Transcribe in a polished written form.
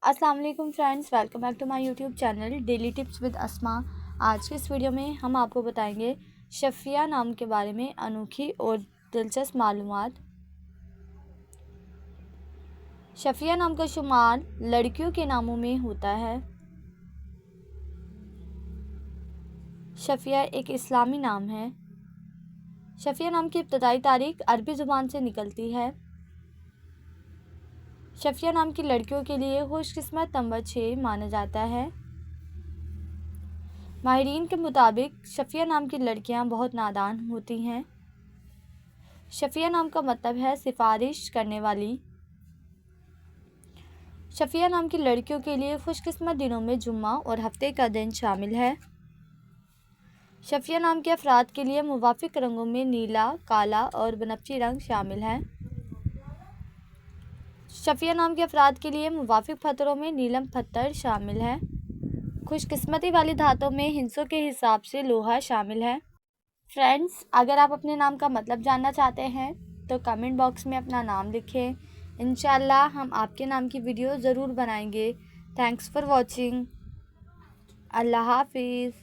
अस्सलाम वालेकुम friends, welcome back to my YouTube channel daily tips with Asma. आज की इस वीडियो में हम आपको बताएंगे शफिया नाम के बारे में अनोखी और दिलचस्प मालूमात। शफिया नाम का शुमार लड़कियों के नामों में होता है। शफिया एक इस्लामी नाम है। शफिया नाम की इब्तदाई तारीख अरबी ज़ुबान से निकलती है। शफिया नाम की लड़कियों के लिए खुशकिस्मत नंबर 6 माना जाता है। माहिरीन के मुताबिक शफिया नाम की लड़कियां बहुत नादान होती हैं। शफिया नाम का मतलब है सिफारिश करने वाली। शफिया नाम की लड़कियों के लिए खुशकिस्मत दिनों में जुम्मा और हफ्ते का दिन शामिल है। शफिया नाम के अफराद के लिए मुवाफिक रंगों में नीला, काला और बनफशी रंग शामिल है। शफिया नाम के अफराद के लिए मुवाफिक पत्थरों में नीलम पत्थर शामिल है। खुशकिस्मती वाली धातों में हिंसों के हिसाब से लोहा शामिल है। फ्रेंड्स, अगर आप अपने नाम का मतलब जानना चाहते हैं तो कमेंट बॉक्स में अपना नाम लिखें। इंशाल्लाह हम आपके नाम की वीडियो ज़रूर बनाएंगे। Thanks for watching. अल्लाह हाफिज़।